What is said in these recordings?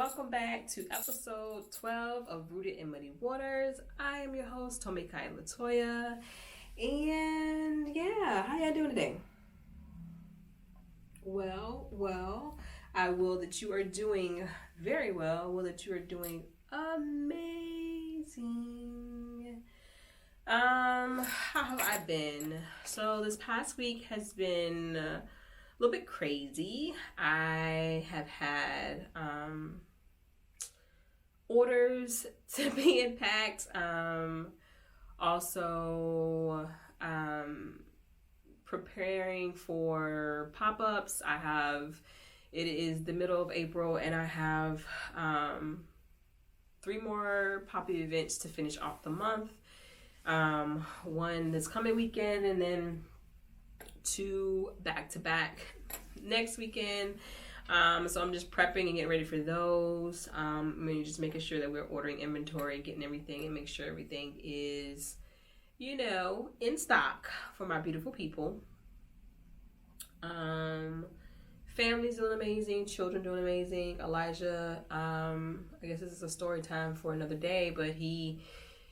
welcome back to episode 12 of Rooted in Muddy Waters. I am your host, Tomikai Latoya, and how y'all doing today? Well, I will that you are doing very well. Will that you are doing amazing. How have I been? So this past week has been a little bit crazy. I have had orders to be unpacked. Also preparing for pop-ups. It is the middle of April and I have 3 more pop-up events to finish off the month. One this coming weekend and then 2 back-to-back next weekend. So I'm just prepping and getting ready for those. Just making sure that we're ordering inventory, getting everything, and make sure everything is, in stock for my beautiful people. Family's doing amazing, children doing amazing. Elijah, I guess this is a story time for another day, but he,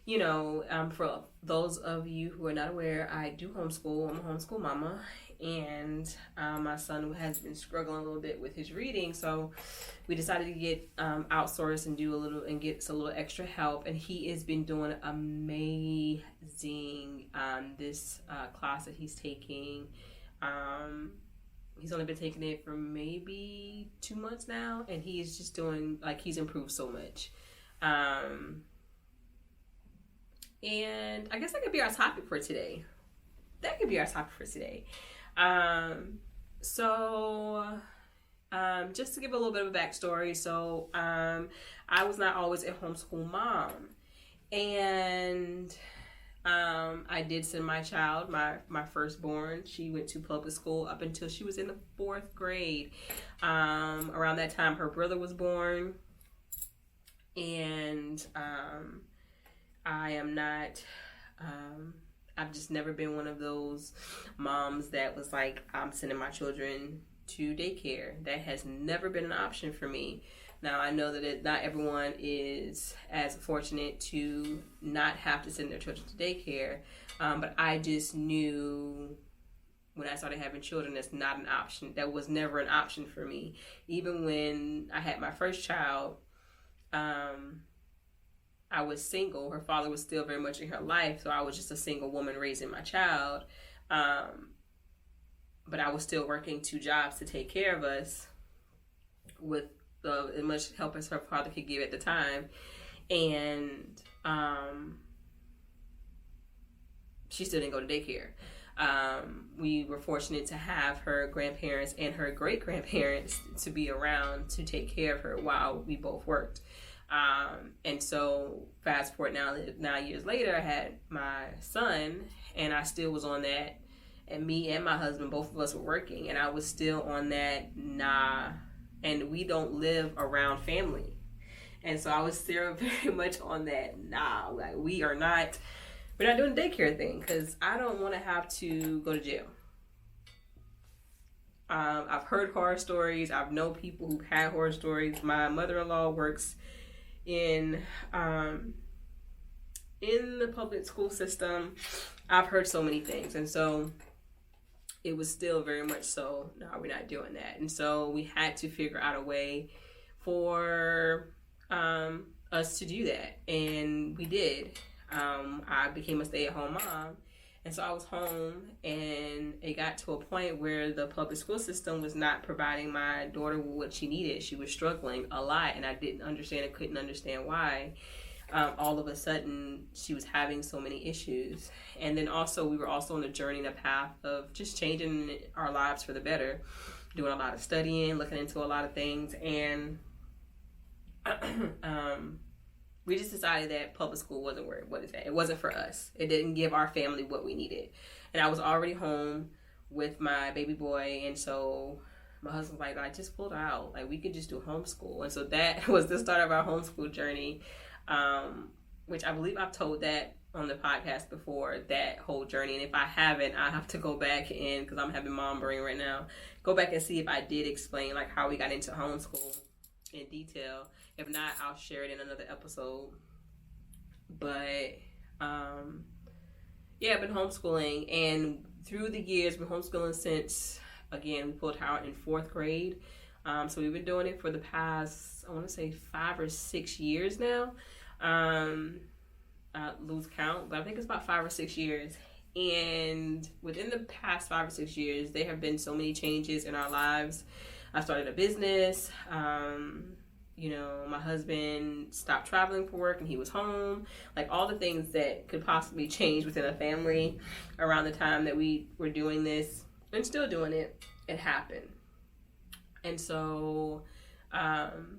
for those of you who are not aware, I do homeschool. I'm a homeschool mama, and my son has been struggling a little bit with his reading, so we decided to get outsourced and get a little extra help, and he has been doing amazing. This class that he's taking, he's only been taking it for maybe 2 months now, and he is just doing, he's improved so much. And I guess that could be our topic for today. Just to give a little bit of a backstory. So, I was not always a homeschool mom. And I did send my child, my firstborn. She went to public school up until she was in the 4th grade. Around that time, her brother was born. And I am not, I've just never been one of those moms that was like, I'm sending my children to daycare. That has never been an option for me. Now, I know that not everyone is as fortunate to not have to send their children to daycare, but I just knew when I started having children, that's not an option. That was never an option for me. Even when I had my first child, I was single. Her father was still very much in her life, so I was just a single woman raising my child. But I was still working 2 jobs to take care of us with as much help as her father could give at the time. And she still didn't go to daycare. We were fortunate to have her grandparents and her great-grandparents to be around to take care of her while we both worked. And so fast forward now 9 years later, I had my son, and I still was on that, and me and my husband, both of us were working, and I was still on that, and we don't live around family. And so I was still very much on that, we're not doing the daycare thing, because I don't want to have to go to jail. I've heard horror stories. I've known people who had horror stories. My mother-in-law works in the public school system. I've heard so many things, and so it was still very much so, no, we're not doing that. And so we had to figure out a way for us to do that, and we did. I became a stay-at-home mom, and so I was home, and it got to a point where the public school system was not providing my daughter with what she needed. She was struggling a lot, and I didn't understand and couldn't understand why. All of a sudden, she was having so many issues. And then also, we were also on a journey and a path of just changing our lives for the better, doing a lot of studying, looking into a lot of things, and we just decided that public school wasn't where it wasn't for us. It didn't give our family what we needed. And I was already home with my baby boy, and so my husband's like, I just pulled out. We could just do homeschool. And so that was the start of our homeschool journey, which I believe I've told that on the podcast before, that whole journey. And if I haven't, I have to go back in, because I'm having mom brain right now, go back and see if I did explain how we got into homeschool. in detail. If not, I'll share it in another episode. But yeah, I've been homeschooling, and through the years, been homeschooling since, again, we pulled her out in 4th grade. So we've been doing it for the past, I want to say 5 or 6 years now. Lose count, but I think it's about 5 or 6 years. And within the past 5 or 6 years, there have been so many changes in our lives. I started a business. My husband stopped traveling for work and he was home. Like, all the things that could possibly change within a family around the time that we were doing this and still doing it, it happened. And so, and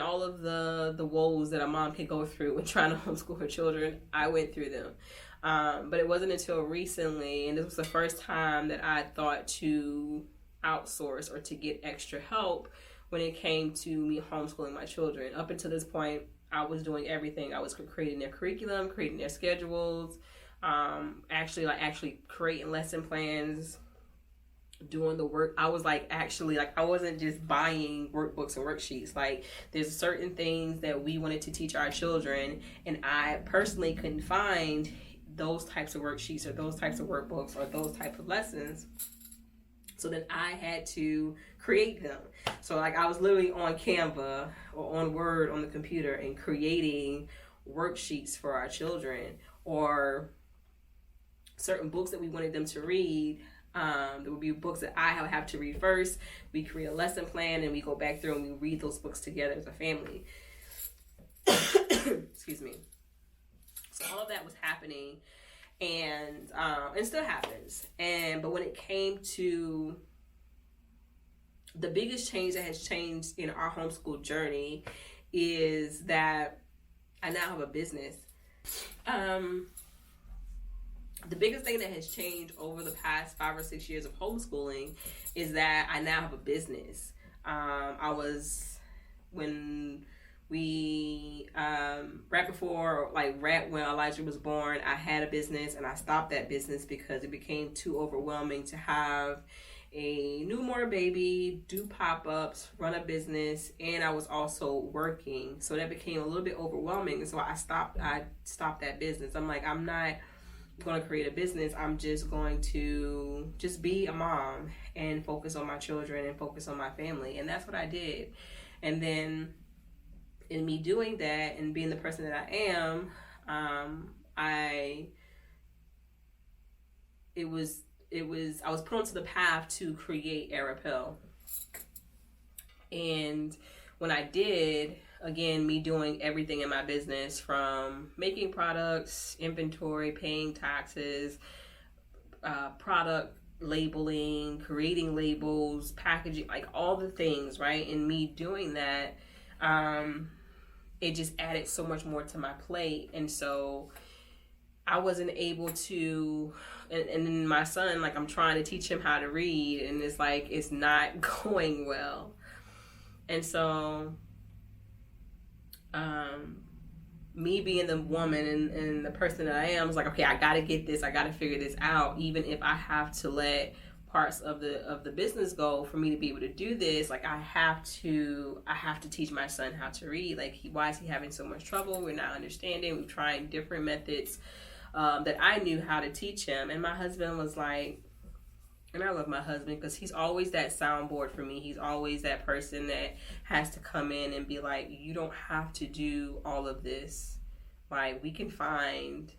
all of the woes that a mom can go through when trying to homeschool her children, I went through them. But it wasn't until recently, and this was the first time that I thought to outsource or to get extra help when it came to me homeschooling my children. Up until this point, I was doing everything. I was creating their curriculum, creating their schedules, actually creating lesson plans, doing the work. I was I wasn't just buying workbooks and worksheets. Like, there's certain things that we wanted to teach our children, and I personally couldn't find those types of worksheets or those types of workbooks or those types of lessons. So then I had to create them. So I was literally on Canva or on Word on the computer and creating worksheets for our children, or certain books that we wanted them to read. There would be books that I would have to read first. We create a lesson plan and we go back through and we read those books together as a family. Excuse me. So all of that was happening, and still happens. But when it came to the biggest change that has changed in our homeschool journey is that I now have a business. The biggest thing that has changed over the past 5 or 6 years of homeschooling is that I now have a business. When Elijah was born, I had a business and I stopped that business because it became too overwhelming to have a newborn baby, do pop-ups, run a business, and I was also working. So that became a little bit overwhelming. And so I stopped that business. I'm like, I'm not going to create a business. I'm just going to just be a mom and focus on my children and focus on my family. And that's what I did. And then in me doing that and being the person that I am, I was put onto the path to create Arapel. And when I did, again, me doing everything in my business, from making products, inventory, paying taxes, product labeling, creating labels, packaging, like all the things, right? And me doing that, it just added so much more to my plate. And so I wasn't able to, and then my son, like, I'm trying to teach him how to read, and it's like, it's not going well. And so, me being the woman and the person that I am, was like, okay, I gotta get this, I gotta figure this out, even if I have to let parts of the business go for me to be able to do this. Like, I have to teach my son how to read. Like, why is he having so much trouble? We're not understanding. We're trying different methods that I knew how to teach him. And my husband was like, and I love my husband because he's always that soundboard for me. He's always that person that has to come in and be like, you don't have to do all of this. Like, we can find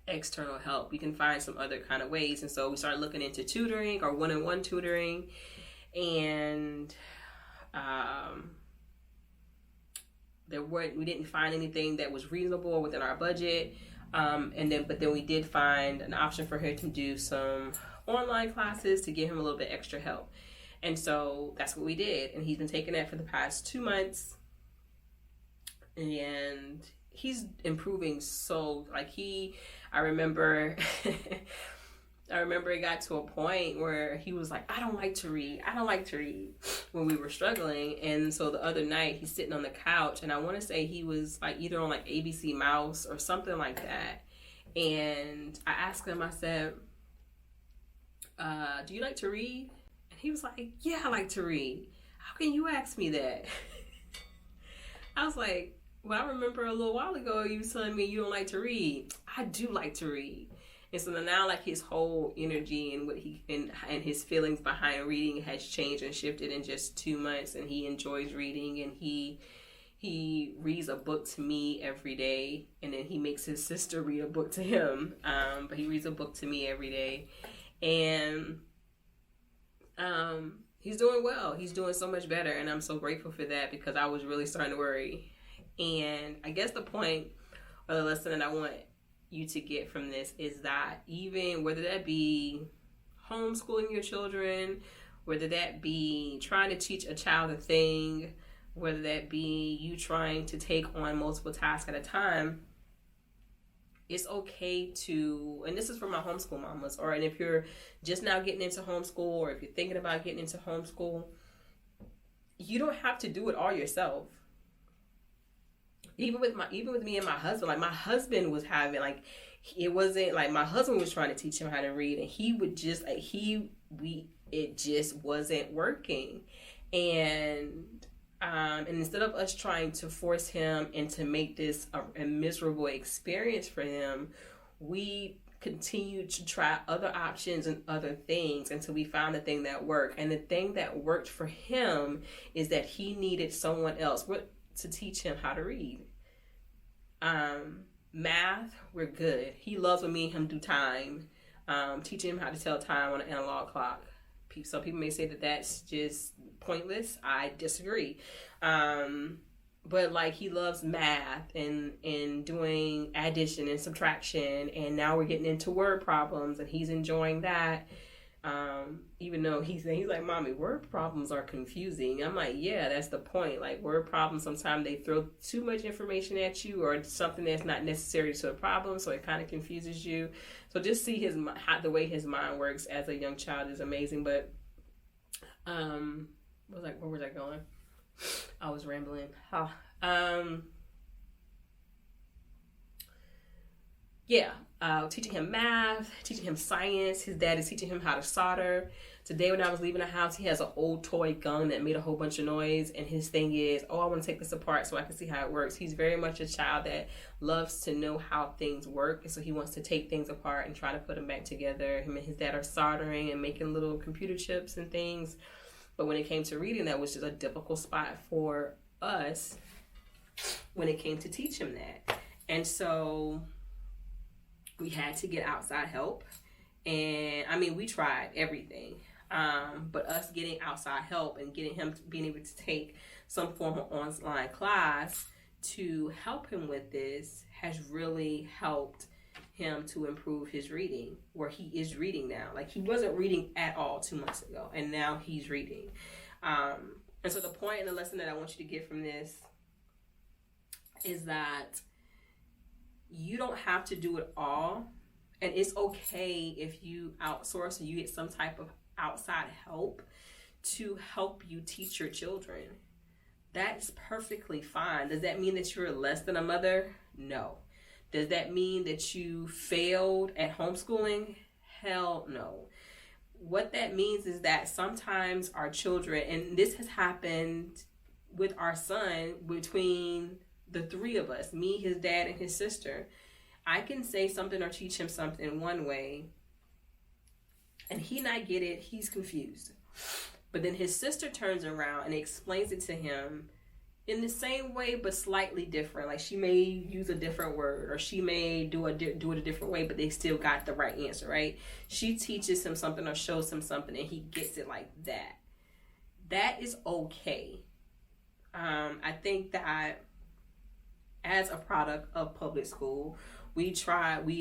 external help. We can find some other kind of ways. And so we started looking into tutoring or one-on-one tutoring. And we didn't find anything that was reasonable within our budget. But then we did find an option for him to do some online classes to give him a little bit extra help. And so that's what we did. And he's been taking that for the past 2 months. And he's improving so, like, I remember it got to a point where he was like, I don't like to read when we were struggling. And so the other night he's sitting on the couch, and I want to say he was like either on like ABC Mouse or something like that. And I asked him, I said, do you like to read? And he was like, yeah, I like to read. how can you ask me that? I was like, well, I remember a little while ago you was telling me you don't like to read. I do like to read. And so now, like, his whole energy and what he and his feelings behind reading has changed and shifted in just 2 months, and he enjoys reading, and he reads a book to me every day, and then he makes his sister read a book to him. But he reads a book to me every day, and he's doing well. He's doing so much better, and I'm so grateful for that, because I was really starting to worry. And I guess the point or the lesson that I want you to get from this is that even whether that be homeschooling your children, whether that be trying to teach a child a thing, whether that be you trying to take on multiple tasks at a time, it's okay to, and this is for my homeschool mamas, and if you're just now getting into homeschool, or if you're thinking about getting into homeschool, you don't have to do it all yourself. Even with me and my husband, like, my husband was having, like, it wasn't like my husband was trying to teach him how to read, and he would just like it just wasn't working, and instead of us trying to force him and to make this a miserable experience for him, we continued to try other options and other things until we found the thing that worked. And the thing that worked for him is that he needed someone else to teach him how to read. Math, we're good. He loves when me and him do time, teaching him how to tell time on an analog clock. Some people may say that that's just pointless. I disagree. But like, he loves math and doing addition and subtraction, and now we're getting into word problems, and he's enjoying that. Even though he's like, Mommy, word problems are confusing. I'm like, yeah, that's the point. Like, word problems, sometimes they throw too much information at you, or something that's not necessary to the problem, so it kind of confuses you. So just see the way his mind works as a young child is amazing. But where was I going? I was rambling. Teaching him math, teaching him science. His dad is teaching him how to solder. Today when I was leaving the house, he has an old toy gun that made a whole bunch of noise, and his thing is, I want to take this apart so I can see how it works. He's very much a child that loves to know how things work, and so he wants to take things apart and try to put them back together. Him and his dad are soldering and making little computer chips and things. But when it came to reading, that was just a difficult spot for us when it came to teach him that. And so we had to get outside help. And I mean, we tried everything. But us getting outside help and getting him being able to take some form of online class to help him with this has really helped him to improve his reading, where he is reading now. Like, he wasn't reading at all 2 months ago, and now he's reading. And so the point and the lesson that I want you to get from this is that you don't have to do it all, and it's okay if you outsource or you get some type of outside help to help you teach your children. That's perfectly fine. Does that mean that you're less than a mother? No. Does that mean that you failed at homeschooling? Hell no. What that means is that sometimes our children, and this has happened with our son between the three of us, me, his dad, and his sister, I can say something or teach him something one way, and he not get it, he's confused. But then his sister turns around and explains it to him in the same way, but slightly different. Like, she may use a different word, or she may do it a different way, but they still got the right answer, right? She teaches him something or shows him something, and he gets it like that. That is okay. I think that as a product of public school, we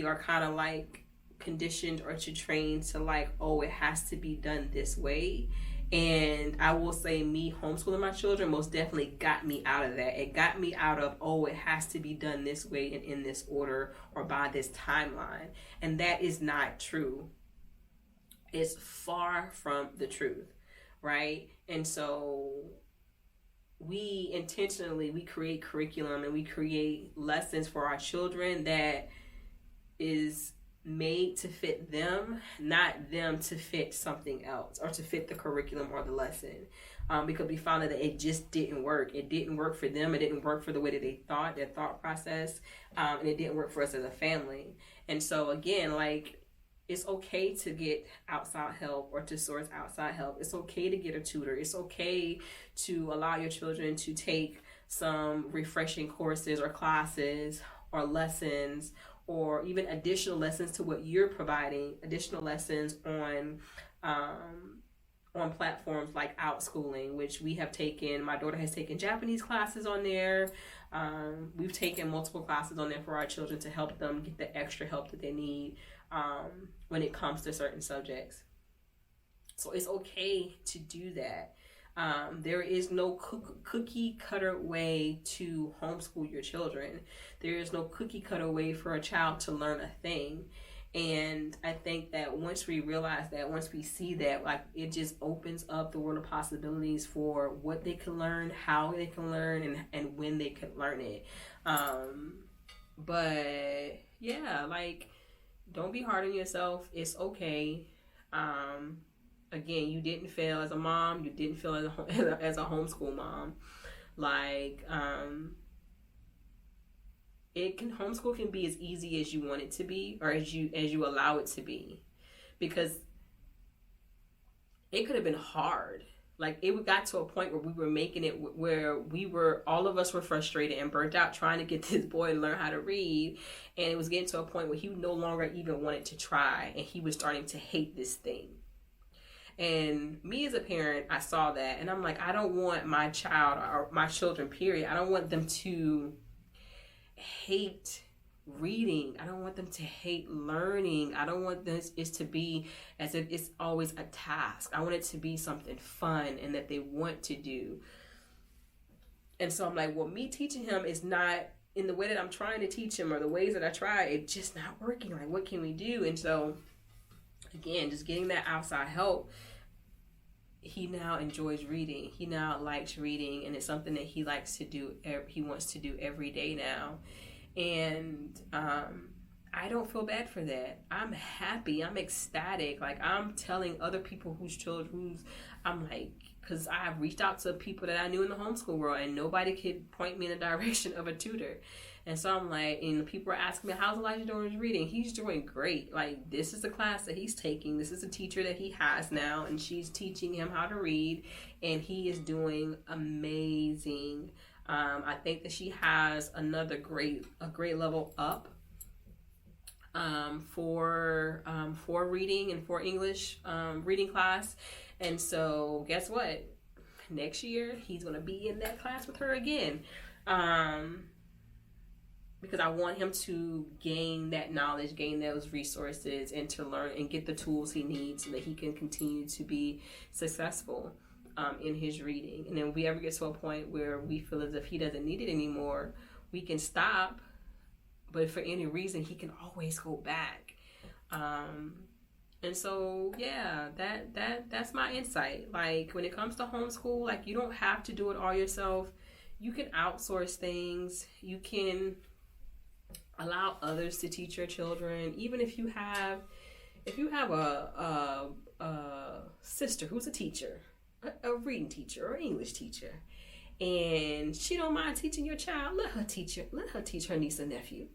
are kind of like conditioned or to train to like, it has to be done this way. And I will say, me homeschooling my children most definitely got me out of that. It got me out of, it has to be done this way and in this order or by this timeline. And that is not true. It's far from the truth, right? And so we intentionally, we create curriculum and we create lessons for our children that is made to fit them, not them to fit something else or to fit the curriculum or the lesson. Because we found that it just didn't work. It didn't work for them. It didn't work for the way that they thought, their thought process, and it didn't work for us as a family. And so again, like, it's okay to get outside help or to source outside help. It's okay to get a tutor. It's okay to allow your children to take some refreshing courses or classes or lessons, or even additional lessons to what you're providing, additional lessons on platforms like Outschooling, which we have taken. My daughter has taken Japanese classes on there. We've taken multiple classes on there for our children to help them get the extra help that they need when it comes to certain subjects. So it's okay to do that. There is no cookie cutter way to homeschool your children. There is no cookie cutter way for a child to learn a thing. And I think that once we realize that, once we see that, like, it just opens up the world of possibilities for what they can learn, how they can learn, and when they can learn it. But yeah, like, don't be hard on yourself. It's okay. Again, you didn't fail as a mom. You didn't fail as a homeschool mom. Like, homeschool can be as easy as you want it to be, or as you allow it to be, because it could have been hard. Like, it got to a point where we were making it where all of us were frustrated and burnt out trying to get this boy to learn how to read, and it was getting to a point where he no longer even wanted to try, and he was starting to hate this thing. And me as a parent, I saw that, and I'm like, I don't want my child, or my children, period, I don't want them to hate reading. I don't want them to hate learning. I don't want this to be as if it's always a task. I want it to be something fun and that they want to do. And so I'm like, well, me teaching him is not in the way that I'm trying to teach him, or the ways that I try, it's just not working. Like, what can we do? And so again, just getting that outside help, he now enjoys reading. He now likes reading, and it's something that he likes to do. He wants to do every day now. And I don't feel bad for that. I'm happy. I'm ecstatic. Like, I'm telling other people I'm like, because I've reached out to people that I knew in the homeschool world, and nobody could point me in the direction of a tutor. And so I'm like, and people are asking me, how's Elijah doing his reading? He's doing great. Like, this is the class that he's taking. This is a teacher that he has now, and she's teaching him how to read, and he is doing amazing. I think that she has a grade level up for reading and for English reading class. And so guess what? Next year, he's going to be in that class with her again. Because I want him to gain that knowledge, gain those resources, and to learn and get the tools he needs so that he can continue to be successful in his reading. And then if we ever get to a point where we feel as if he doesn't need it anymore, we can stop. But if for any reason, he can always go back. And so, yeah, that's my insight. Like, when it comes to homeschool, like, you don't have to do it all yourself. You can outsource things. You can allow others to teach your children. Even if you have a sister who's a teacher, a reading teacher or English teacher, and she don't mind teaching your child, let her teach her niece and nephew.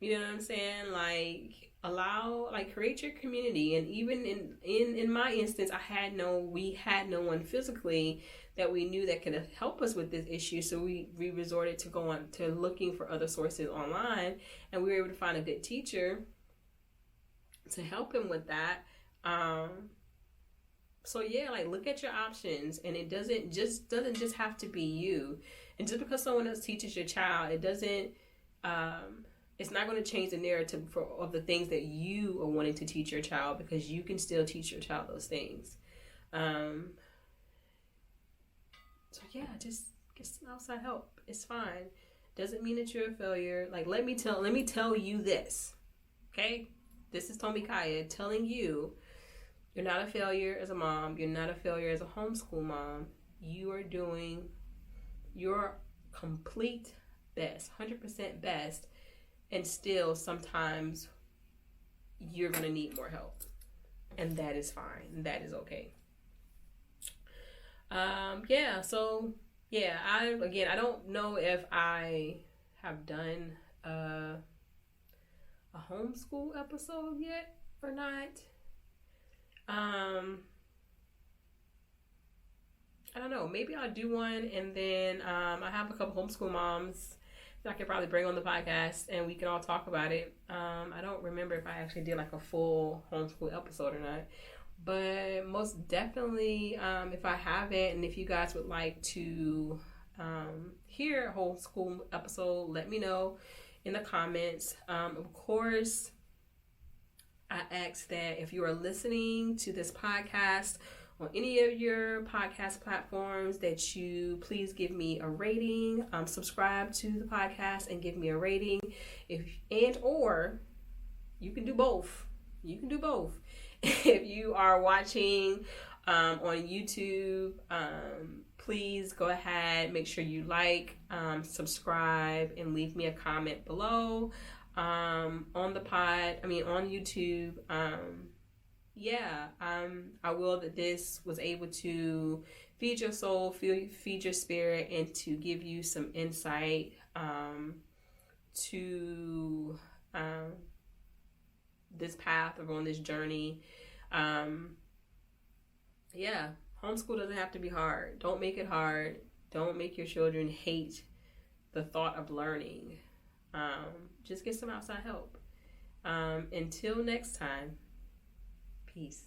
You know what I'm saying? Like, create your community. And even in my instance, we had no one physically that we knew that could help us with this issue. So we resorted to go on to looking for other sources online, and we were able to find a good teacher to help him with that. So yeah, like, look at your options, and it doesn't just have to be you. And just because someone else teaches your child, it doesn't it's not going to change the narrative of the things that you are wanting to teach your child, because you can still teach your child those things. So yeah, just get some outside help. It's fine. Doesn't mean that you're a failure. Like, let me tell you this. Okay? This is Tomi Kaya telling you, you're not a failure as a mom. You're not a failure as a homeschool mom. You are doing your complete best, 100% best, And still, sometimes you're going to need more help. And that is fine. That is okay. I don't know if I have done a homeschool episode yet or not. I don't know. Maybe I'll do one, and then I have a couple homeschool moms that I could probably bring on the podcast, and we can all talk about it. I don't remember if I actually did like a full homeschool episode or not, but most definitely, if I haven't, and if you guys would like to hear a homeschool episode, let me know in the comments. Of course, I ask that if you are listening to this podcast on any of your podcast platforms, that you please give me a rating, subscribe to the podcast and give me a rating. Or you can do both. If you are watching on YouTube, please go ahead, make sure you like, subscribe, and leave me a comment below. On YouTube. I will that this was able to feed your soul, feed your spirit, and to give you some insight to this path or on this journey. Homeschool doesn't have to be hard. Don't make it hard. Don't make your children hate the thought of learning. Just get some outside help. Until next time, peace.